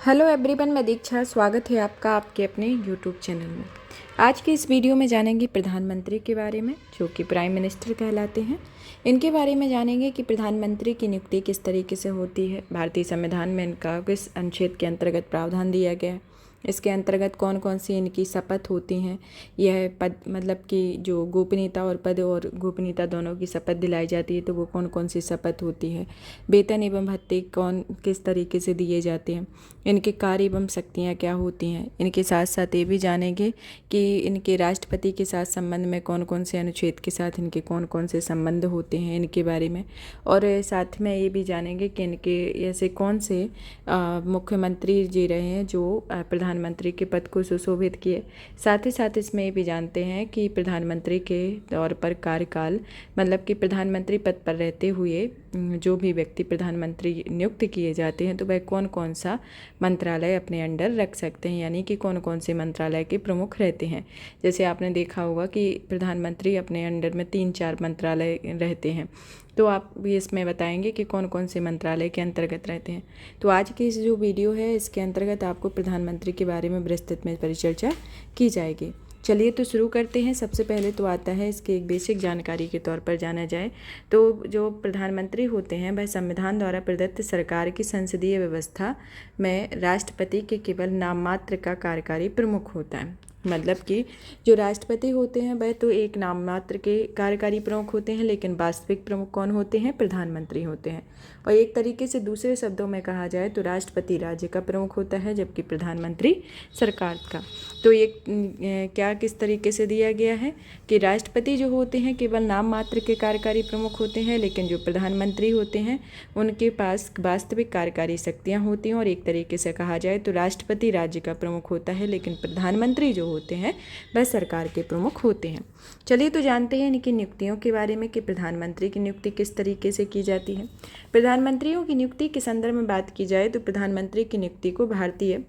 Hello everyone, मैं दीक्षा। स्वागत है आपका आपके अपने यूट्यूब चैनल में। आज की इस वीडियो में जानेंगे प्रधानमंत्री के बारे में, जो कि प्राइम मिनिस्टर कहलाते हैं। इनके बारे में जानेंगे कि प्रधानमंत्री की नियुक्ति किस तरीके से होती है, भारतीय संविधान में इनका किस अनुच्छेद के अंतर्गत प्रावधान दिया गया है, इसके अंतर्गत कौन कौन सी इनकी शपथ होती हैं, यह पद मतलब कि जो गोपनीयता और पद और गोपनीयता दोनों की शपथ दिलाई जाती है तो वो कौन कौन सी शपथ होती है, वेतन एवं भत्ते कौन किस तरीके से दिए जाते हैं, इनके कार्य एवं शक्तियाँ क्या होती हैं। इनके साथ साथ ये भी जानेंगे कि इनके राष्ट्रपति के साथ संबंध में कौन कौन से अनुच्छेद के साथ इनके कौन कौन से संबंध होते हैं इनके बारे में। और साथ में ये भी जानेंगे कि इनके ऐसे कौन से मुख्यमंत्री जी रहे हैं जो प्रधानमंत्री के पद को सुशोभित किए। साथ ही साथ इसमें ये भी जानते हैं कि प्रधानमंत्री के तौर पर कार्यकाल मतलब कि प्रधानमंत्री पद पर रहते हुए जो भी व्यक्ति प्रधानमंत्री नियुक्त किए जाते हैं तो वह कौन कौन सा मंत्रालय अपने अंडर रख सकते हैं, यानी कि कौन कौन से मंत्रालय के प्रमुख रहते हैं। जैसे आपने देखा होगा कि प्रधानमंत्री अपने अंडर में 3-4 मंत्रालय रहते हैं, तो आप भी इसमें बताएंगे कि कौन कौन से मंत्रालय के अंतर्गत रहते हैं। तो आज की इस जो वीडियो है इसके अंतर्गत आपको प्रधानमंत्री के बारे में विस्तृत में परिचर्चा की जाएगी। चलिए तो शुरू करते हैं। सबसे पहले तो आता है इसके एक बेसिक जानकारी के तौर पर जाना जाए तो जो प्रधानमंत्री होते हैं वह संविधान द्वारा प्रदत्त सरकार की संसदीय व्यवस्था में राष्ट्रपति के केवल नाम मात्र का कार्यकारी प्रमुख होता है। मतलब कि जो राष्ट्रपति होते हैं वह तो एक नाम मात्र के कार्यकारी प्रमुख होते हैं, लेकिन वास्तविक प्रमुख कौन होते हैं? प्रधानमंत्री होते हैं। और एक तरीके से दूसरे शब्दों में कहा जाए तो राष्ट्रपति राज्य का प्रमुख होता है जबकि प्रधानमंत्री सरकार का। तो ये क्या किस तरीके से दिया गया है कि राष्ट्रपति जो होते हैं केवल नाम मात्र के कार्यकारी प्रमुख होते हैं, लेकिन जो प्रधानमंत्री होते हैं उनके पास वास्तविक कार्यकारी शक्तियाँ होती हैं। और एक तरीके से कहा जाए तो राष्ट्रपति राज्य का प्रमुख होता है, लेकिन प्रधानमंत्री जो होते हैं वह सरकार के प्रमुख होते हैं। चलिए तो जानते हैं इनकी नियुक्तियों के बारे में कि प्रधानमंत्री की नियुक्ति किस तरीके से की जाती है। प्रधानमंत्रियों की नियुक्ति के संदर्भ में बात की जाए तो प्रधानमंत्री की नियुक्ति को भारतीय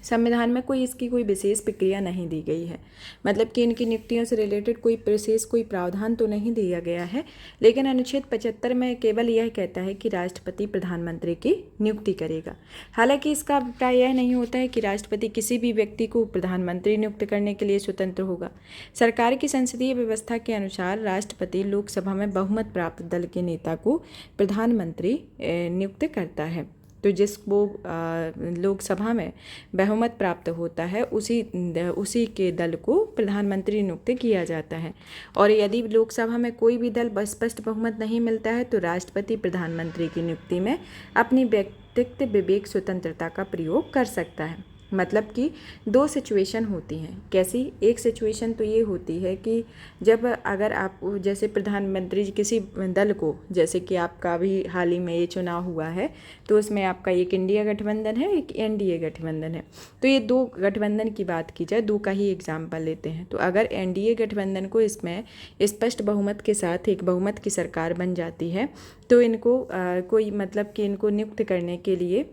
संविधान में इसकी कोई विशेष प्रक्रिया नहीं दी गई है। मतलब कि इनकी नियुक्तियों से रिलेटेड कोई विशेष कोई प्रावधान तो नहीं दिया गया है, लेकिन अनुच्छेद 75 में केवल यह कहता है कि राष्ट्रपति प्रधानमंत्री की नियुक्ति करेगा। हालांकि इसका अभिप्राय यह नहीं होता है कि राष्ट्रपति किसी भी व्यक्ति को प्रधानमंत्री नियुक्त करने के लिए स्वतंत्र होगा। सरकार की संसदीय व्यवस्था के अनुसार राष्ट्रपति लोकसभा में बहुमत प्राप्त दल के नेता को प्रधानमंत्री नियुक्त करता है। तो जिस वो लोकसभा में बहुमत प्राप्त होता है उसी के दल को प्रधानमंत्री नियुक्त किया जाता है। और यदि लोकसभा में कोई भी दल स्पष्ट बहुमत नहीं मिलता है तो राष्ट्रपति प्रधानमंत्री की नियुक्ति में अपनी व्यक्तिगत विवेक स्वतंत्रता का प्रयोग कर सकता है। मतलब कि दो सिचुएशन होती हैं। कैसी? एक सिचुएशन तो ये होती है कि जब अगर आप जैसे प्रधानमंत्री किसी दल को, जैसे कि आपका भी हाल ही में ये चुनाव हुआ है तो उसमें आपका एक इंडिया गठबंधन है, एक एनडीए गठबंधन है। तो ये दो गठबंधन की बात की जाए, दो का ही एग्जाम्पल लेते हैं। तो अगर एनडीए गठबंधन को इसमें स्पष्ट बहुमत के साथ एक बहुमत की सरकार बन जाती है तो इनको कोई मतलब कि इनको नियुक्त करने के लिए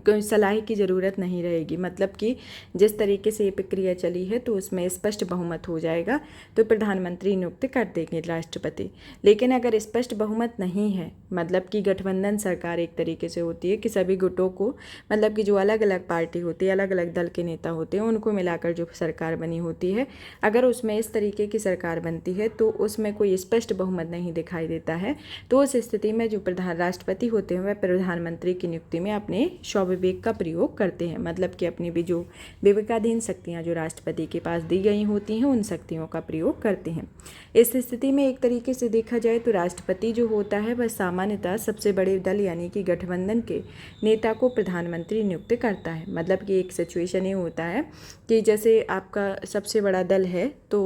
कोई सलाह की ज़रूरत नहीं रहेगी। मतलब कि जिस तरीके से ये प्रक्रिया चली है तो उसमें स्पष्ट बहुमत हो जाएगा तो प्रधानमंत्री नियुक्त कर देंगे राष्ट्रपति। लेकिन अगर स्पष्ट बहुमत नहीं है, मतलब कि गठबंधन सरकार एक तरीके से होती है कि सभी गुटों को, मतलब कि जो अलग अलग पार्टी होती है, अलग अलग दल के नेता होते हैं, उनको मिलाकर जो सरकार बनी होती है, अगर उसमें इस तरीके की सरकार बनती है तो उसमें कोई स्पष्ट बहुमत नहीं दिखाई देता है, तो उस स्थिति में जो राष्ट्रपति होते हैं वह प्रधानमंत्री की नियुक्ति में अपने स्वविवेक का प्रयोग करते हैं। मतलब कि अपनी भी जो विवेकाधीन शक्तियां जो राष्ट्रपति के पास दी गई होती हैं उन शक्तियों का प्रयोग करते हैं। इस स्थिति में एक तरीके से देखा जाए तो राष्ट्रपति जो होता है वह सामान्यतः सबसे बड़े दल यानी कि गठबंधन के नेता को प्रधानमंत्री नियुक्त करता है। मतलब कि एक सिचुएशन ये होता है कि जैसे आपका सबसे बड़ा दल है तो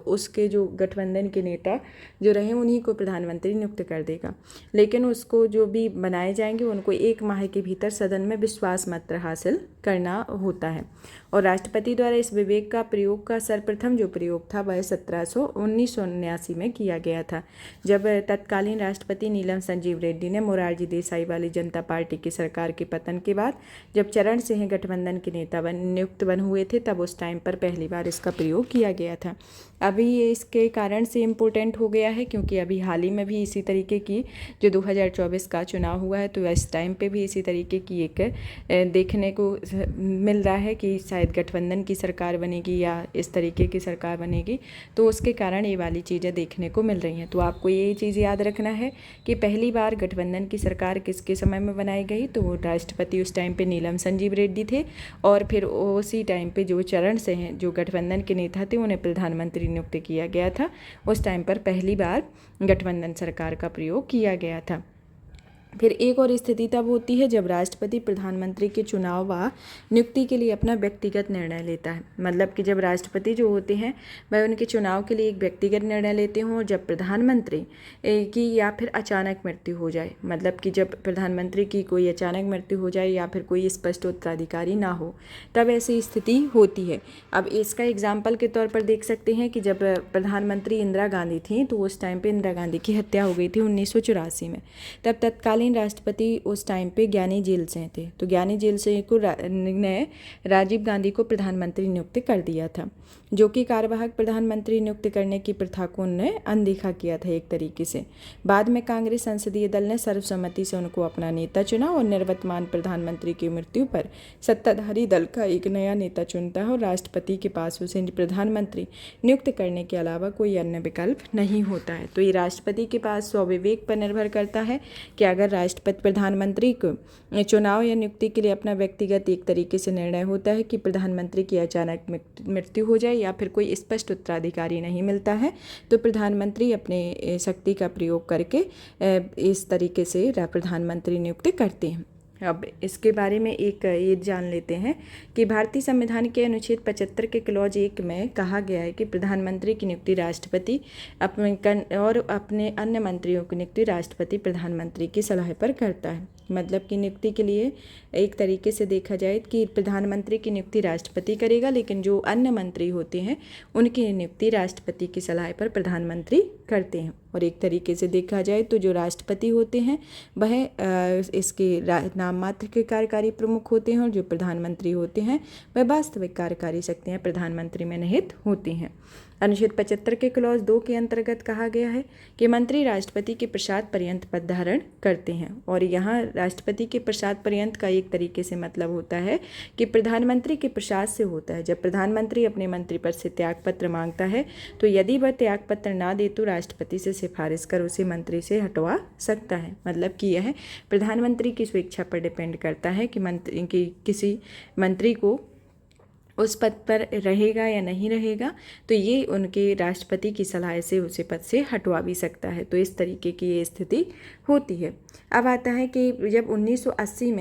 उसके जो गठबंधन के नेता जो रहे उन्हीं को प्रधानमंत्री नियुक्त कर देगा, लेकिन उसको जो भी बनाए जाएंगे उनको 1 माह के भीतर सदन में विश्वास मत हासिल करना होता है। और राष्ट्रपति द्वारा इस विवेक का प्रयोग का सर्वप्रथम जो प्रयोग था वह 1979 में किया गया था, जब तत्कालीन राष्ट्रपति नीलम संजीव रेड्डी ने मोरारजी देसाई वाली जनता पार्टी की सरकार के पतन के बाद जब चरण सिंह गठबंधन के नेता नियुक्त हुए थे, तब उस टाइम पर पहली बार इसका प्रयोग किया गया था। अभी ये इसके कारण से इम्पोर्टेंट हो गया है क्योंकि अभी हाल ही में भी इसी तरीके की जो 2024 का चुनाव हुआ है, तो इस टाइम पे भी इसी तरीके की एक देखने को मिल रहा है कि शायद गठबंधन की सरकार बनेगी या इस तरीके की सरकार बनेगी, तो उसके कारण ये वाली चीज़ें देखने को मिल रही हैं। तो आपको ये चीज़ याद रखना है कि पहली बार गठबंधन की सरकार किसके समय में बनाई गई, तो वो राष्ट्रपति उस टाइम पे नीलम संजीव रेड्डी थे, और फिर उसी टाइम पे जो चरण से हैं जो गठबंधन के नेता थे उन्हें प्रधानमंत्री नियुक्त किया गया था। उस टाइम पर पहली बार गठबंधन सरकार का प्रयोग किया गया था। फिर एक और स्थिति तब होती है जब राष्ट्रपति प्रधानमंत्री के चुनाव व नियुक्ति के लिए अपना व्यक्तिगत निर्णय लेता है। मतलब कि जब राष्ट्रपति जो होते हैं वह उनके चुनाव के लिए एक व्यक्तिगत निर्णय लेते हों, और जब प्रधानमंत्री की या फिर अचानक मृत्यु हो जाए, मतलब कि जब प्रधानमंत्री की कोई अचानक मृत्यु हो जाए या फिर कोई स्पष्ट उत्तराधिकारी ना हो, तब ऐसी स्थिति होती है। अब इसका एग्जाम्पल के तौर पर देख सकते हैं कि जब प्रधानमंत्री इंदिरा गांधी थी, तो उस टाइम पर इंदिरा गांधी की हत्या हो गई थी 1984 में। तब तत्कालीन राष्ट्रपति उस टाइम पे ज्ञानी जेल सिंह थे, तो ज्ञानी जेल सिंह को ने राजीव गांधी को प्रधानमंत्री नियुक्त कर दिया था, जो कि कार्यवाहक प्रधानमंत्री नियुक्त करने की प्रथा को उन्होंने अनदेखा किया था एक तरीके से। बाद में कांग्रेस संसदीय दल ने सर्वसम्मति से उनको अपना नेता चुना, और निवर्तमान प्रधानमंत्री की मृत्यु पर सत्ताधारी दल का एक नया नेता चुनता है, और राष्ट्रपति के पास उसे प्रधानमंत्री नियुक्त करने के अलावा कोई अन्य विकल्प नहीं होता है। तो ये राष्ट्रपति के पास स्वविवेक पर निर्भर करता है कि अगर राष्ट्रपति प्रधानमंत्री को चुनाव या नियुक्ति के लिए अपना व्यक्तिगत एक तरीके से निर्णय होता है कि प्रधानमंत्री की अचानक मृत्यु हो जाए या फिर कोई स्पष्ट उत्तराधिकारी नहीं मिलता है, तो प्रधानमंत्री अपने शक्ति का प्रयोग करके इस तरीके से प्रधानमंत्री नियुक्त करते हैं। अब इसके बारे में एक ये जान लेते हैं कि भारतीय संविधान के अनुच्छेद 75 के क्लॉज 1 में कहा गया है कि प्रधानमंत्री की नियुक्ति राष्ट्रपति अपने अन्य मंत्रियों की नियुक्ति राष्ट्रपति प्रधानमंत्री की सलाह पर करता है। मतलब कि नियुक्ति के लिए एक तरीके से देखा जाए कि प्रधानमंत्री की नियुक्ति राष्ट्रपति करेगा, लेकिन जो अन्य मंत्री होते हैं उनकी नियुक्ति राष्ट्रपति की सलाह पर प्रधानमंत्री करते हैं। और एक तरीके से देखा जाए तो जो राष्ट्रपति होते हैं वह इसके नाम मात्र के कार्यकारी प्रमुख होते हैं, और जो प्रधानमंत्री होते हैं वह वास्तविक कार्यकारी शक्तियाँ प्रधानमंत्री में निहित होती हैं। अनुच्छेद 75 के क्लॉज 2 के अंतर्गत कहा गया है कि मंत्री राष्ट्रपति के प्रसाद पर्यंत पद धारण करते हैं, और यहाँ राष्ट्रपति के प्रसाद पर्यंत का एक तरीके से मतलब होता है कि प्रधानमंत्री के प्रसाद से होता है। जब प्रधानमंत्री अपने मंत्री पद से त्यागपत्र मांगता है, तो यदि वह त्यागपत्र ना दे तो राष्ट्रपति से सिफारिश कर उसे मंत्री से हटवा सकता है। मतलब कि यह प्रधानमंत्री की स्वेच्छा पर डिपेंड करता है कि किसी मंत्री को उस पद पर रहेगा या नहीं रहेगा, तो ये उनके राष्ट्रपति की सलाह से उसे पद से हटवा भी सकता है। तो इस तरीके की ये स्थिति होती है। अब आता है कि जब 1980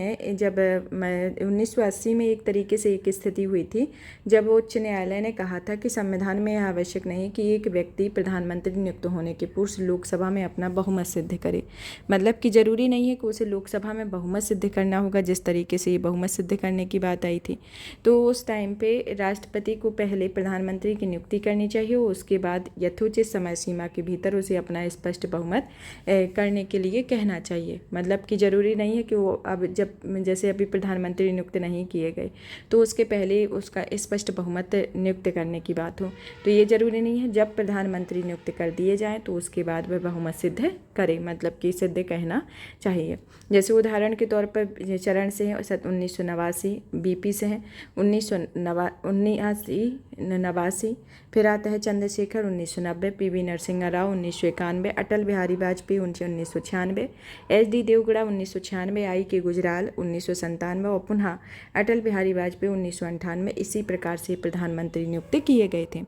में एक तरीके से एक स्थिति हुई थी जब उच्च न्यायालय ने कहा था कि संविधान में यह आवश्यक नहीं कि एक व्यक्ति प्रधानमंत्री नियुक्त होने के पूर्व लोकसभा में अपना बहुमत सिद्ध करे। मतलब कि जरूरी नहीं है कि उसे लोकसभा में बहुमत सिद्ध करना होगा, जिस तरीके से ये बहुमत सिद्ध करने की बात आई थी। तो उस टाइम पे राष्ट्रपति को पहले प्रधानमंत्री की नियुक्ति करनी चाहिए, उसके बाद यथोचित समय सीमा के भीतर उसे अपना स्पष्ट बहुमत करने के लिए कहना चाहिए। मतलब कि ज़रूरी नहीं है कि वो अब जैसे अभी प्रधानमंत्री नियुक्त नहीं किए गए तो उसके पहले उसका स्पष्ट बहुमत नियुक्त करने की बात हो, तो ये ज़रूरी नहीं है। जब प्रधानमंत्री नियुक्त कर दिए जाएँ तो उसके बाद वह बहुमत सिद्ध करे, मतलब कि सिद्ध कहना चाहिए। जैसे उदाहरण के तौर पर चरण से हैं 1989, बीपी से हैं 1989, फिर आता है Chandrashekhar 1990, PV Narasimha Rao 1991, Atal Bihari Vajpayee 1996, HD. Deve Gowda 1996, IK. Gujral 1997 और पुनः अटल बिहारी वाजपेयी 1998 इसी प्रकार से प्रधानमंत्री नियुक्त किए गए थे।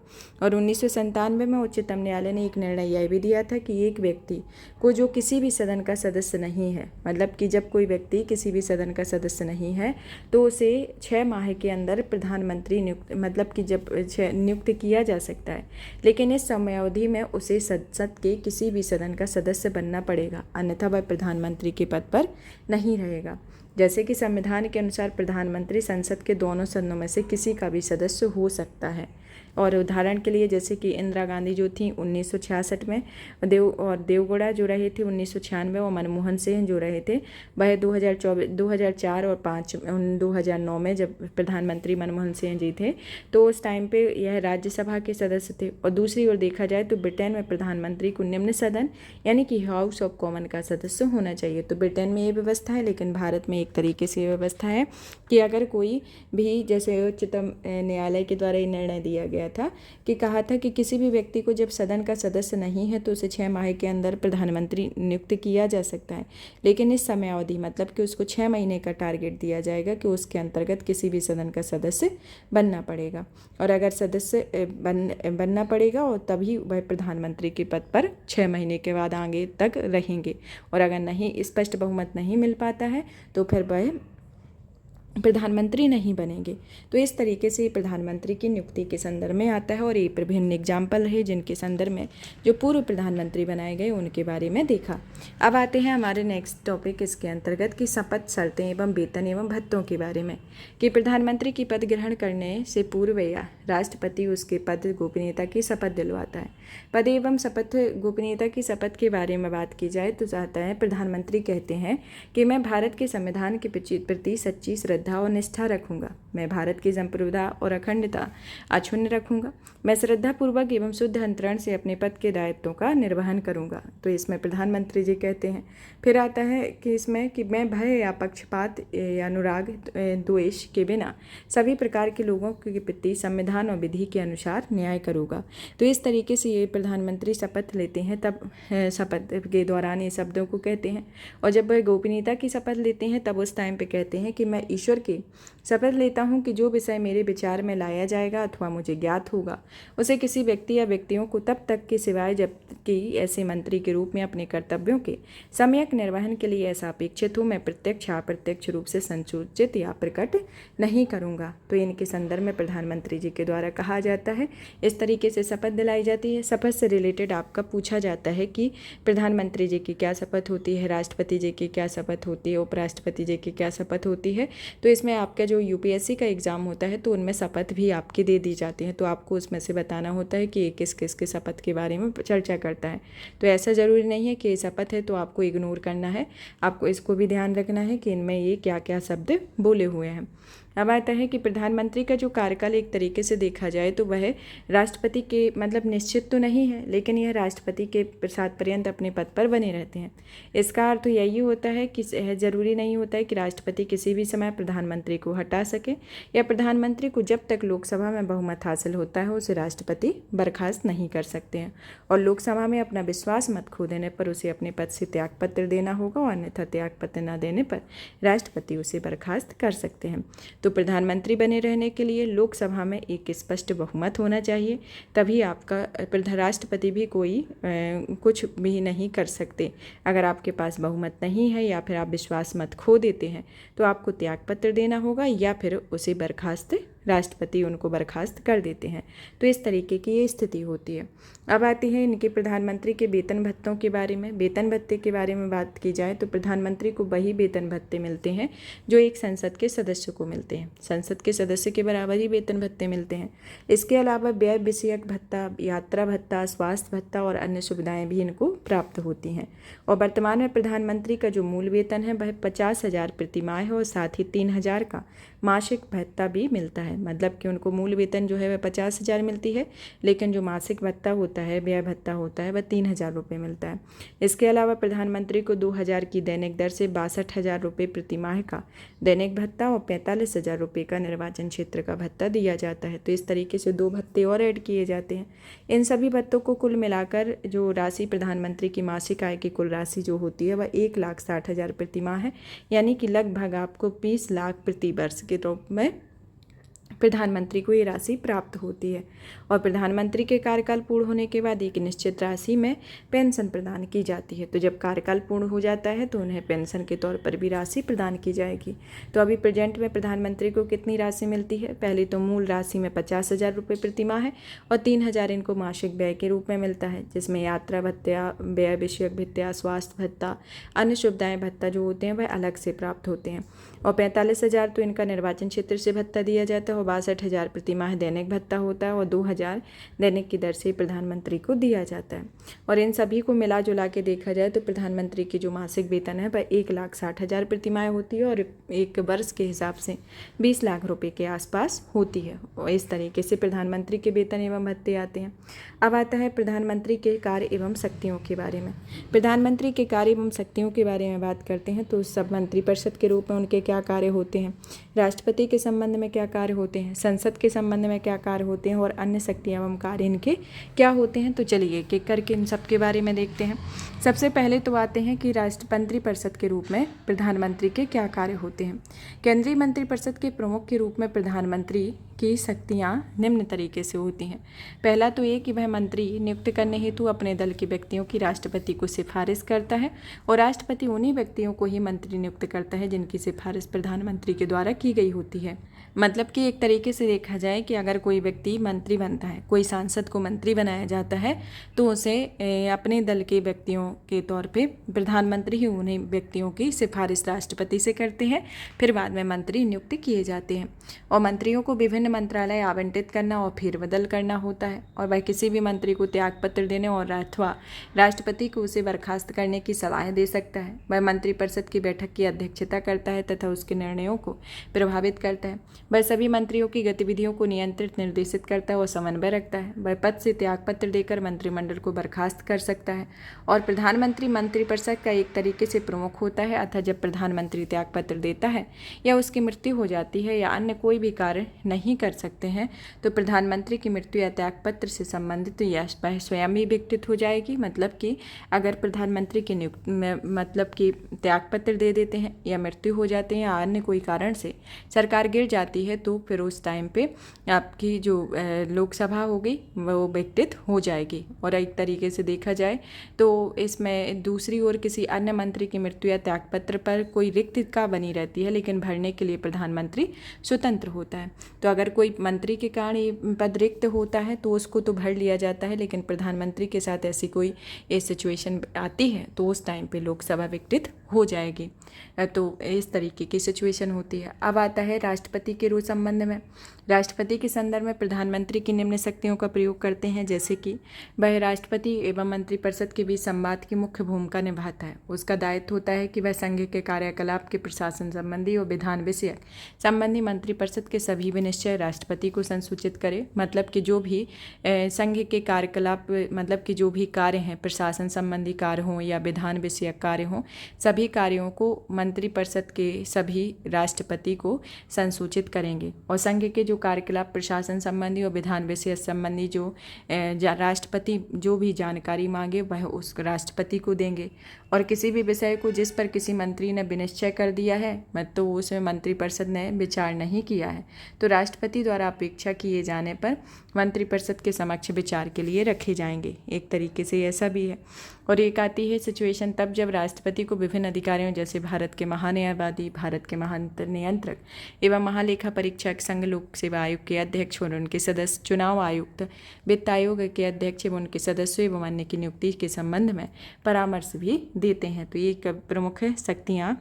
और 1997 में उच्चतम न्यायालय ने एक निर्णय यह भी दिया था कि एक व्यक्ति को जो किसी भी सदन का सदस्य नहीं है, मतलब कि जब कोई व्यक्ति किसी भी सदन का सदस्य नहीं है तो उसे 6 माह के अंदर प्रधानमंत्री प्रधानमंत्री मतलब कि जब नियुक्त किया जा सकता है, लेकिन इस समयावधि में उसे संसद के किसी भी सदन का सदस्य बनना पड़ेगा, अन्यथा वह प्रधानमंत्री के पद पर नहीं रहेगा। जैसे कि संविधान के अनुसार प्रधानमंत्री संसद के दोनों सदनों में से किसी का भी सदस्य हो सकता है। और उदाहरण के लिए जैसे कि इंदिरा गांधी जो थी 1966 में, देवगौड़ा जो रहे थे 1996, और मनमोहन सिंह जो रहे थे वह 2004 और 2009 में जब प्रधानमंत्री मनमोहन सिंह जी थे, तो उस टाइम पे यह राज्यसभा के सदस्य थे। और दूसरी ओर देखा जाए तो ब्रिटेन में प्रधानमंत्री को निम्न सदन यानी कि हाउस ऑफ कॉमन का सदस्य होना चाहिए। तो ब्रिटेन में ये व्यवस्था है, लेकिन भारत में एक तरीके से ये व्यवस्था है कि अगर कोई भी, जैसे उच्चतम न्यायालय के द्वारा ये निर्णय दिया गया था कि कहा था कि किसी भी व्यक्ति को जब सदन का सदस्य नहीं है तो उसे 6 माह के अंदर प्रधानमंत्री नियुक्त किया जा सकता है, लेकिन इस समयावधि मतलब कि उसको 6 महीने का टारगेट दिया जाएगा कि उसके अंतर्गत किसी भी सदन का सदस्य बनना पड़ेगा। और अगर सदस्य बनना पड़ेगा और तभी वह प्रधानमंत्री के पद पर 6 महीने के बाद आगे तक रहेंगे। और अगर नहीं, स्पष्ट बहुमत नहीं मिल पाता है तो फिर वह प्रधानमंत्री नहीं बनेंगे। तो इस तरीके से प्रधानमंत्री की नियुक्ति के संदर्भ में आता है, और ये विभिन्न एग्जाम्पल रहे जिनके संदर्भ में जो पूर्व प्रधानमंत्री बनाए गए उनके बारे में देखा। अब आते हैं हमारे नेक्स्ट टॉपिक इसके अंतर्गत कि शपथ, शर्तें एवं वेतन एवं भत्तों के बारे में, कि प्रधानमंत्री की पद ग्रहण करने से पूर्व या राष्ट्रपति उसके पद गोपनीयता की शपथ दिलवाता है। पद एवं शपथ गोपनीयता की शपथ के बारे में बात की जाए तो चाहता है प्रधानमंत्री कहते हैं कि मैं भारत के संविधान के प्रति सच्ची श्रद्धा और निष्ठा रखूंगा, मैं भारत की संप्रभुता और अखंडता अक्षुण्ण रखूंगा, मैं श्रद्धापूर्वक एवं शुद्ध अंतरण से अपने पद के दायित्वों का निर्वहन करूंगा। तो इसमें प्रधानमंत्री जी कहते हैं। फिर आता है कि इसमें कि मैं भय या पक्षपात या अनुराग द्वेष के बिना सभी प्रकार के लोगों के प्रति संविधान और विधि के अनुसार न्याय करूंगा। तो इस तरीके से ये प्रधानमंत्री शपथ लेते हैं, तब शपथ के दौरान ये शब्दों को कहते हैं। और जब वह गोपनीयता की शपथ लेते हैं तब उस टाइम पे कहते हैं कि मैं ईश्वर की शपथ लेता हूं कि जो विषय मेरे विचार में लाया जाएगा अथवा मुझे ज्ञात होगा उसे किसी व्यक्ति या व्यक्तियों को तब तक के सिवाय जबकि ऐसे मंत्री के रूप में अपने कर्तव्यों के सम्यक निर्वहन के लिए ऐसा अपेक्षित हो मैं प्रत्यक्ष या अप्रत्यक्ष रूप से संसूचित या प्रकट नहीं करूंगा। तो इनके संदर्भ में प्रधानमंत्री जी के द्वारा कहा जाता है, इस तरीके से शपथ दिलाई जाती है। शपथ से रिलेटेड आपका पूछा जाता है कि प्रधानमंत्री जी की क्या शपथ होती है, राष्ट्रपति जी की क्या शपथ होती है, उपराष्ट्रपति जी की क्या शपथ होती है। तो इसमें आपका जो यूपीएससी का एग्ज़ाम होता है तो उनमें शपथ भी आपकी दे दी जाती है, तो आपको उसमें से बताना होता है कि ये किस किस के शपथ के बारे में चर्चा करता है। तो ऐसा ज़रूरी नहीं है कि ये शपथ है तो आपको इग्नोर करना है, आपको इसको भी ध्यान रखना है कि इनमें ये क्या क्या शब्द बोले हुए हैं। अब आता है कि प्रधानमंत्री का जो कार्यकाल एक तरीके से देखा जाए तो वह राष्ट्रपति के मतलब निश्चित तो नहीं है, लेकिन यह राष्ट्रपति के प्रसाद पर्यंत अपने पद पर बने रहते हैं। इसका अर्थ यही होता है कि ज़रूरी नहीं होता है कि राष्ट्रपति किसी भी समय प्रधानमंत्री को हटा सके या प्रधानमंत्री को जब तक लोकसभा में बहुमत हासिल होता है उसे राष्ट्रपति बर्खास्त नहीं कर सकते हैं। और लोकसभा में अपना विश्वास मत खो देने पर उसे अपने पद से त्यागपत्र देना होगा, और अन्यथा त्यागपत्र न देने पर राष्ट्रपति उसे बर्खास्त कर सकते हैं। तो प्रधानमंत्री बने रहने के लिए लोकसभा में एक स्पष्ट बहुमत होना चाहिए, तभी आपका राष्ट्रपति भी कोई कुछ भी नहीं कर सकते। अगर आपके पास बहुमत नहीं है या फिर आप विश्वास मत खो देते हैं तो आपको त्यागपत्र देना होगा या फिर उसे बर्खास्त, राष्ट्रपति उनको बर्खास्त कर देते हैं। तो इस तरीके की ये स्थिति होती है। अब आती है इनके प्रधानमंत्री के वेतन भत्तों के बारे में। वेतन भत्ते के बारे में बात की जाए तो प्रधानमंत्री को वही वेतन भत्ते मिलते हैं जो एक संसद के सदस्य को मिलते हैं। संसद के सदस्य के बराबर ही वेतन भत्ते मिलते हैं। इसके अलावा व्यय विषयक भत्ता, यात्रा भत्ता, स्वास्थ्य भत्ता और अन्य सुविधाएं भी इनको प्राप्त होती हैं। और वर्तमान में प्रधानमंत्री का जो मूल वेतन है वह 50,000 प्रति माह है और साथ ही 3,000 का मासिक भत्ता भी मिलता है। मतलब कि उनको मूल वेतन जो है वह 50,000 मिलती है, लेकिन जो मासिक भत्ता होता है, व्यय भत्ता होता है, वह 3,000 रुपये मिलता है। इसके अलावा प्रधानमंत्री को 2,000 की दैनिक दर से 62,000 रुपये प्रति माह का दैनिक भत्ता और 45,000 रुपये का निर्वाचन क्षेत्र का भत्ता दिया जाता है। तो इस तरीके से 2 भत्ते और ऐड किए जाते हैं। इन सभी भत्तों को कुल मिलाकर जो राशि प्रधानमंत्री की मासिक आय की कुल राशि जो होती है वह 1,60,000 प्रति माह है, यानी कि लगभग आपको 20 लाख प्रति वर्ष के रूप में प्रधानमंत्री को ये राशि प्राप्त होती है। और प्रधानमंत्री के कार्यकाल पूर्ण होने के बाद एक निश्चित राशि में पेंशन प्रदान की जाती है। तो जब कार्यकाल पूर्ण हो जाता है तो उन्हें पेंशन के तौर पर भी राशि प्रदान की जाएगी। तो अभी प्रेजेंट में प्रधानमंत्री को कितनी राशि मिलती है? पहले तो मूल राशि में 50,000 रुपये प्रतिमाह है और 3,000 इनको मासिक व्यय के रूप में मिलता है, जिसमें यात्रा भत्ता, व्यय विषयक भत्ता, स्वास्थ्य भत्ता, अन्य सुविधाएं भत्ता जो होते हैं वह अलग से प्राप्त होते हैं। और 45,000 तो इनका निर्वाचन क्षेत्र से भत्ता दिया जाता है और 62,000 प्रतिमाह दैनिक भत्ता होता है और 2,000 दैनिक की दर से प्रधानमंत्री को दिया जाता है। और इन सभी को मिला जुला के देखा जाए तो प्रधानमंत्री की जो मासिक वेतन है वह 1,60,000 प्रतिमाह होती है और एक वर्ष के हिसाब से 20 लाख रुपए के आसपास होती है। और इस तरीके से प्रधानमंत्री के वेतन एवं भत्ते आते हैं। अब आता है प्रधानमंत्री के कार्य एवं शक्तियों के बारे में। प्रधानमंत्री के कार्य एवं शक्तियों के बारे में बात करते हैं तो सब मंत्रिपरिषद के रूप में उनके क्या कार्य होते हैं, राष्ट्रपति के संबंध में क्या कार्य होते हैं, संसद के संबंध में क्या कार्य होते हैं और अन्य शक्तियाँ एवं कार्य इनके क्या होते हैं। तो चलिए एक एक करके इन सब के बारे में देखते हैं। सबसे पहले तो आते हैं कि मंत्रिपरिषद के रूप में प्रधानमंत्री के क्या कार्य होते हैं। केंद्रीय मंत्रिपरिषद के प्रमुख के रूप में प्रधानमंत्री की शक्तियाँ निम्न तरीके से होती हैं। पहला तो ये कि वह मंत्री नियुक्त करने हेतु अपने दल के व्यक्तियों की राष्ट्रपति को सिफारिश करता है और राष्ट्रपति उन्हीं व्यक्तियों को ही मंत्री नियुक्त करता है जिनकी सिफारिश प्रधानमंत्री के द्वारा की गई होती है। मतलब कि एक तरीके से देखा जाए कि अगर कोई व्यक्ति मंत्री बनता है, कोई सांसद को मंत्री बनाया जाता है तो उसे अपने दल के व्यक्तियों के तौर पे प्रधानमंत्री ही उन्हीं व्यक्तियों की सिफारिश राष्ट्रपति से करते हैं, फिर बाद में मंत्री नियुक्त किए जाते हैं। और मंत्रियों को विभिन्न मंत्रालय आवंटित करना और फेरबदल करना होता है और वह किसी भी मंत्री को त्यागपत्र देने और अथवा राष्ट्रपति को उसे बर्खास्त करने की सलाह दे सकता है। वह मंत्रिपरिषद की बैठक की अध्यक्षता करता है तथा उसके निर्णयों को प्रभावित करता है। वह सभी मंत्रियों की गतिविधियों को नियंत्रित निर्देशित करता है और समन्वय रखता है। वह पद से त्यागपत्र देकर मंत्रिमंडल को बर्खास्त कर सकता है। और प्रधानमंत्री मंत्रिपरिषद का एक तरीके से प्रमुख होता है, अतः जब प्रधानमंत्री त्यागपत्र देता है या उसकी मृत्यु हो जाती है या अन्य कोई भी कार्य नहीं कर सकते हैं तो प्रधानमंत्री की मृत्यु या त्यागपत्र से संबंधित या स्वयं ही विघटित हो जाएगी। मतलब कि अगर प्रधानमंत्री की मतलब कि त्यागपत्र दे देते हैं या मृत्यु हो जाते हैं या अन्य कोई कारण से सरकार गिर जाती है तो फिर उस टाइम पे आपकी जो लोकसभा होगी वो विघटित हो जाएगी। और एक तरीके से देखा जाए तो इसमें दूसरी ओर किसी अन्य मंत्री की मृत्यु या त्यागपत्र पर कोई रिक्तता बनी रहती है, लेकिन भरने के लिए प्रधानमंत्री स्वतंत्र होता है। तो अगर कोई मंत्री के कारण ये पद रिक्त होता है तो उसको तो भर लिया जाता है, लेकिन प्रधानमंत्री के साथ ऐसी कोई सिचुएशन आती है तो उस टाइम पे लोकसभा विघटित हो जाएगी। तो इस तरीके की सिचुएशन होती है। अब आता है राष्ट्रपति के रूप संबंध में। राष्ट्रपति के संदर्भ में प्रधानमंत्री की निम्न शक्तियों का प्रयोग करते हैं, जैसे कि वह राष्ट्रपति एवं मंत्रिपरिषद के बीच संवाद की मुख्य भूमिका निभाता है। उसका दायित्व होता है कि वह संघ के कार्यकलाप के प्रशासन संबंधी और विधान विषयक संबंधी मंत्रिपरिषद के सभी विनिश्चय राष्ट्रपति को संसूचित करे। मतलब कि जो भी संघ के कार्यकलाप मतलब कि जो भी कार्य हैं, प्रशासन संबंधी कार्य हों या विधान विषयक कार्य हों, सभी कार्यों को मंत्रिपरिषद के सभी राष्ट्रपति को संसूचित करेंगे। और संघ के जो कार्यकलाप प्रशासन संबंधी और विधान विषय संबंधी जो राष्ट्रपति जो भी जानकारी मांगे वह उस राष्ट्रपति को देंगे। और किसी भी विषय को जिस पर किसी मंत्री ने विनिश्चय कर दिया है तो उसमें मंत्रिपरिषद ने विचार नहीं किया है तो राष्ट्रपति द्वारा अपेक्षा किए जाने पर मंत्रिपरिषद के समक्ष विचार के लिए रखे जाएंगे। एक तरीके से ऐसा भी है। और एक आती है सिचुएशन तब जब राष्ट्रपति को विभिन्न अधिकारियों जैसे भारत के महान्यायवादी, भारत के महानियंत्रक एवं महालेखा परीक्षक, संघ लोक सेवा आयोग के अध्यक्ष और उनके सदस्य, चुनाव आयुक्त, वित्त आयोग के अध्यक्ष एवं उनके सदस्यों एवं अन्य की नियुक्ति के संबंध में परामर्श भी देते हैं। तो ये प्रमुख शक्तियाँ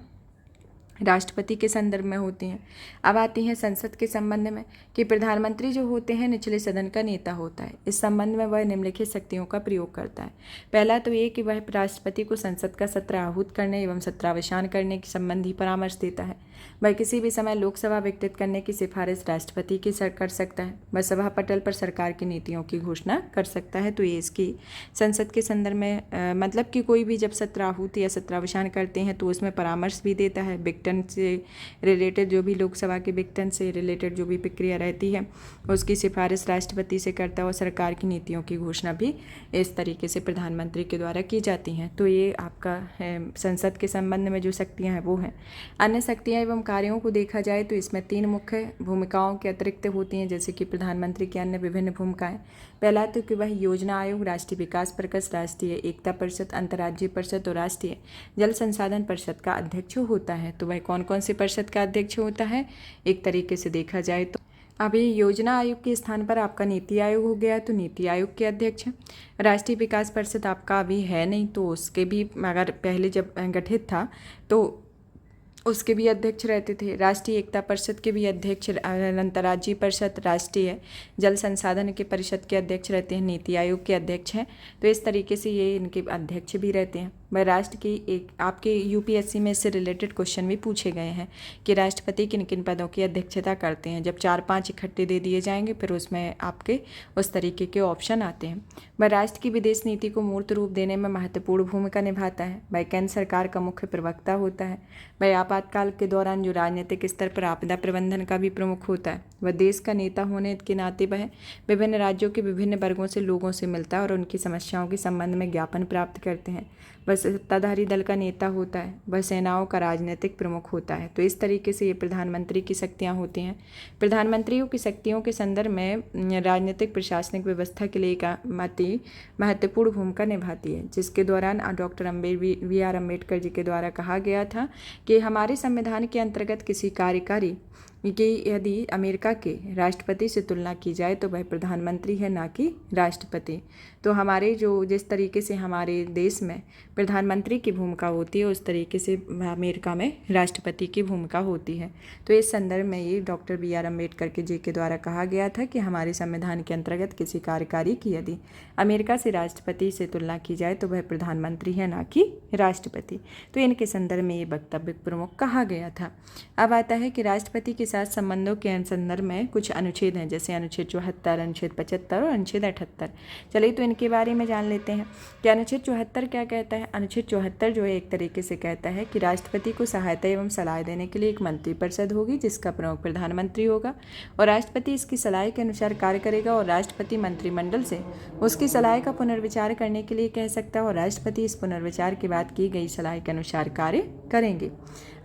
राष्ट्रपति के संदर्भ में होती हैं। अब आती हैं संसद के संबंध में कि प्रधानमंत्री जो होते हैं निचले सदन का नेता होता है। इस संबंध में वह निम्नलिखित शक्तियों का प्रयोग करता है। पहला तो ये कि वह राष्ट्रपति को संसद का सत्र आहूत करने एवं सत्रावसान करने के संबंधी परामर्श देता है। वह किसी भी समय लोकसभा विघटित करने की सिफारिश राष्ट्रपति की कर सकता है। वह सभा पटल पर सरकार की नीतियों की घोषणा कर सकता है। तो ये इसकी संसद के संदर्भ में मतलब कि कोई भी जब सत्र आहूत या सत्रावसान करते हैं तो उसमें परामर्श भी देता है, विघटन से रिलेटेड, जो भी लोकसभा के विघटन से रिलेटेड जो भी प्रक्रिया रहती है उसकी सिफारिश राष्ट्रपति से करता है और सरकार की नीतियों की घोषणा भी इस तरीके से प्रधानमंत्री के द्वारा की जाती हैं। तो ये आपका संसद के संबंध में जो शक्तियाँ हैं वो हैं। अन्य शक्तियाँ एवं कार्यों को देखा जाए तो इसमें 3 मुख्य भूमिकाओं के अतिरिक्त होती हैं, जैसे कि प्रधानमंत्री की अन्य विभिन्न भूमिकाएं। पहला तो कि वह योजना आयोग, राष्ट्रीय विकास परिषद, राष्ट्रीय एकता परिषद, अंतर्राज्यीय परिषद और राष्ट्रीय जल संसाधन परिषद का अध्यक्ष होता है। तो वह कौन कौन से परिषद का अध्यक्ष होता है? एक तरीके से देखा जाए तो अभी योजना आयोग के स्थान पर आपका नीति आयोग हो गया, तो नीति आयोग के अध्यक्ष हैं। राष्ट्रीय विकास परिषद आपका अभी है नहीं, तो उसके भी अगर पहले जब गठित था तो उसके भी अध्यक्ष रहते थे। राष्ट्रीय एकता परिषद के भी अध्यक्ष, अंतर्राज्यीय परिषद, राष्ट्रीय जल संसाधन के परिषद के अध्यक्ष रहते हैं, नीति आयोग के अध्यक्ष हैं। तो इस तरीके से ये इनके अध्यक्ष भी रहते हैं। वह राष्ट्र की एक आपके यूपीएससी में इससे रिलेटेड क्वेश्चन भी पूछे गए हैं कि राष्ट्रपति किन किन पदों की अध्यक्षता करते हैं। जब 4-5 इकट्ठे दे दिए जाएंगे फिर उसमें आपके उस तरीके के ऑप्शन आते हैं। वह राष्ट्र की विदेश नीति को मूर्त रूप देने में महत्वपूर्ण भूमिका निभाता है। वह केंद्र सरकार का मुख्य प्रवक्ता होता है। वह आपातकाल के दौरान जो राजनीतिक स्तर पर आपदा प्रबंधन का भी प्रमुख होता है। वह देश का नेता होने के नाते वह विभिन्न राज्यों के विभिन्न वर्गों से लोगों से मिलता है और उनकी समस्याओं के संबंध में ज्ञापन प्राप्त करते हैं। वह सत्ताधारी दल का नेता होता है। वह सेनाओं का राजनीतिक प्रमुख होता है। तो इस तरीके से ये प्रधानमंत्री की शक्तियाँ होती हैं। प्रधानमंत्रियों की शक्तियों के संदर्भ में राजनीतिक प्रशासनिक व्यवस्था के लिए एक अति महत्वपूर्ण भूमिका निभाती है, जिसके दौरान डॉक्टर बी.आर. अम्बेडकर जी के द्वारा कहा गया था कि हमारे संविधान के अंतर्गत किसी कार्यकारी कि यदि अमेरिका के राष्ट्रपति से तुलना की जाए तो वह प्रधानमंत्री है, ना कि राष्ट्रपति। तो हमारे जो जिस तरीके से हमारे देश में प्रधानमंत्री की भूमिका होती है उस तरीके से अमेरिका में राष्ट्रपति की भूमिका होती है। तो इस संदर्भ में ये डॉक्टर बी.आर. अम्बेडकर जी के द्वारा कहा गया था कि हमारे संविधान के अंतर्गत किसी कार्यकारी की यदि अमेरिका से राष्ट्रपति से तुलना की जाए तो वह प्रधानमंत्री है, ना कि राष्ट्रपति। तो इनके संदर्भ में ये वक्तव्य प्रमुख कहा गया था। अब आता है कि राष्ट्रपति के साथ संबंधों के संदर्भ में कुछ अनुच्छेद हैं, जैसे अनुच्छेद 74, अनुच्छेद 75 और अनुच्छेद 78। चलिए तो इनके बारे में जान लेते हैं कि अनुच्छेद 74 क्या कहता है। अनुच्छेद 74 जो है एक तरीके से कहता है कि राष्ट्रपति को सहायता एवं सलाह देने के लिए एक मंत्रिपरिषद होगी जिसका प्रमुख प्रधानमंत्री होगा और राष्ट्रपति इसकी सलाह के अनुसार कार्य करेगा और राष्ट्रपति मंत्रिमंडल से उसकी सलाह का पुनर्विचार करने के लिए कह सकता है और राष्ट्रपति इस पुनर्विचार के बाद की गई सलाह के अनुसार कार्य करेंगे।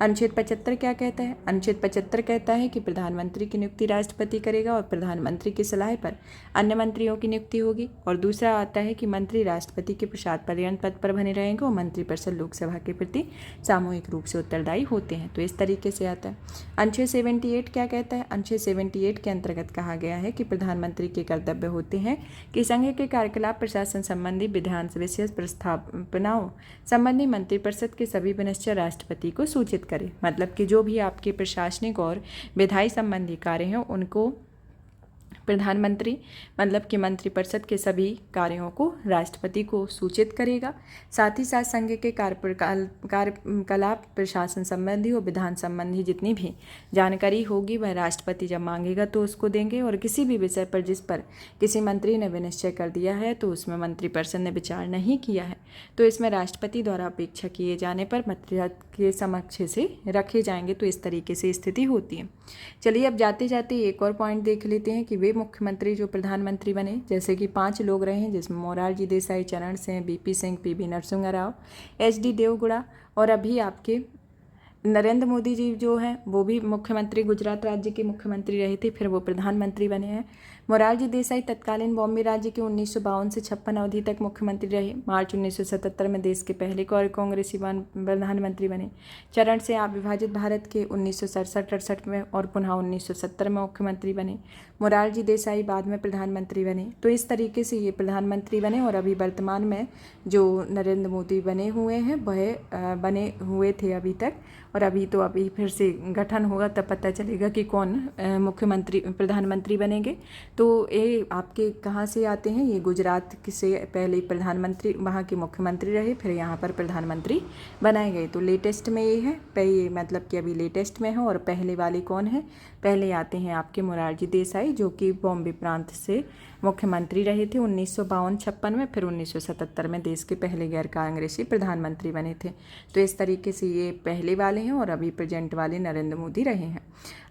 अनुच्छेद 75 क्या कहता है? अनुच्छेद 75 कहता है कि प्रधानमंत्री की नियुक्ति राष्ट्रपति करेगा और प्रधानमंत्री की सलाह पर अन्य मंत्रियों की नियुक्ति होगी। और दूसरा आता है कि मंत्री राष्ट्रपति के पश्चात पर्यंत पद पर बने रहेंगे और मंत्रिपरिषद लोकसभा के प्रति सामूहिक रूप से उत्तरदायी होते हैं। तो इस तरीके से आता है। अनुच्छेद 78 क्या कहता है? अनुच्छेद 78 के अंतर्गत कहा गया है कि प्रधानमंत्री के कर्तव्य होते हैं कि संघ के कार्यकलाप प्रशासन संबंधी विधान विशेष प्रस्तावनाओं संबंधी मंत्रिपरिषद के सभी विनिश्चय राष्ट्रपति को सूचित करे। मतलब कि जो भी आपके प्रशासनिक और विधायी संबंधी कार्य हैं उनको प्रधानमंत्री मतलब कि मंत्रिपरिषद के सभी कार्यों को राष्ट्रपति को सूचित करेगा। साथ ही साथ संघ के कार्यकलाप प्रशासन संबंधी और विधान संबंधी जितनी भी जानकारी होगी वह राष्ट्रपति जब मांगेगा तो उसको देंगे और किसी भी विषय पर जिस पर किसी मंत्री ने विनिश्चय कर दिया है तो उसमें मंत्रिपरिषद ने विचार नहीं किया है तो इसमें राष्ट्रपति द्वारा अपेक्षा किए जाने पर मंत्रिपरिषद के समक्ष से रखे जाएंगे। तो इस तरीके से स्थिति होती है। चलिए अब जाते जाते एक और पॉइंट देख लेते हैं कि वे मुख्यमंत्री जो प्रधानमंत्री बने, जैसे कि 5 लोग रहे हैं जिसमें Morarji Desai, Charan Singh, VP Singh, PV Narasimha Rao, HD. Deve Gowda और अभी आपके नरेंद्र मोदी जी जो हैं वो भी मुख्यमंत्री गुजरात राज्य के मुख्यमंत्री रहे थे, फिर वो प्रधानमंत्री बने हैं। मोरारजी देसाई तत्कालीन बॉम्बे राज्य के 1952 से 56 अवधि तक मुख्यमंत्री रहे। मार्च 1977 में देश के पहले कांग्रेसी प्रधानमंत्री बने। चरण सिंह आप विभाजित भारत के 1967-68 में और पुनः 1970 में मुख्यमंत्री बने। मोरारजी देसाई बाद में प्रधानमंत्री बने। तो इस तरीके से ये प्रधानमंत्री बने और अभी वर्तमान में जो नरेंद्र मोदी बने हुए हैं वह बने हुए थे अभी तक, और अभी फिर से गठन होगा तब पता चलेगा कि कौन मुख्यमंत्री प्रधानमंत्री बनेंगे। तो ये आपके कहाँ से आते हैं? ये गुजरात से पहले प्रधानमंत्री वहाँ के मुख्यमंत्री रहे, फिर यहाँ पर प्रधानमंत्री बनाए गए। तो लेटेस्ट में ये है, पहले मतलब कि अभी लेटेस्ट में है। और पहले वाले कौन है? पहले आते हैं आपके मोरारजी देसाई जो कि बॉम्बे प्रांत से मुख्यमंत्री रहे थे 1952-56 में, फिर 1977 में देश के पहले गैर कांग्रेसी प्रधानमंत्री बने थे। तो इस तरीके से ये पहले वाले वाले हैं और अभी प्रेजेंट वाले नरेंद्र मोदी रहे हैं।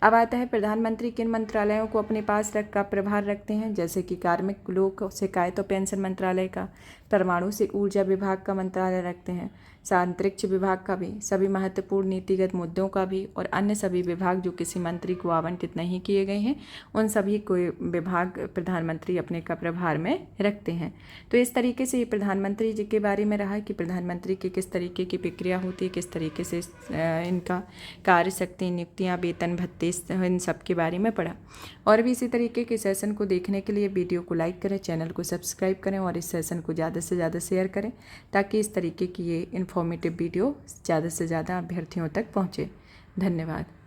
अब आता है प्रधानमंत्री किन मंत्रालयों को अपने पास का प्रभार रखते हैं, जैसे कि कार्मिक, लोक शिकायत और पेंशन मंत्रालय का, परमाणु से ऊर्जा विभाग का मंत्रालय रखते हैं, अंतरिक्ष विभाग का भी, सभी महत्वपूर्ण नीतिगत मुद्दों का भी, और अन्य सभी विभाग जो किसी मंत्री को आवंटित नहीं किए गए हैं उन सभी को विभाग प्रधानमंत्री अपने का प्रभार में रखते हैं। तो इस तरीके से ये प्रधानमंत्री जी के बारे में रहा कि प्रधानमंत्री की किस तरीके की प्रक्रिया होती है, किस तरीके से इनका कार्य शक्ति, नियुक्तियाँ, वेतन, भत्ते, इन सब के बारे में पढ़ा। और भी इसी तरीके के सेशन को देखने के लिए वीडियो को लाइक करें, चैनल को सब्सक्राइब करें और इस सेशन को ज़्यादा से ज़्यादा शेयर करें ताकि इस तरीके की ये इन्फॉर्मेटिव वीडियो ज़्यादा से ज़्यादा अभ्यर्थियों तक पहुँचे। धन्यवाद।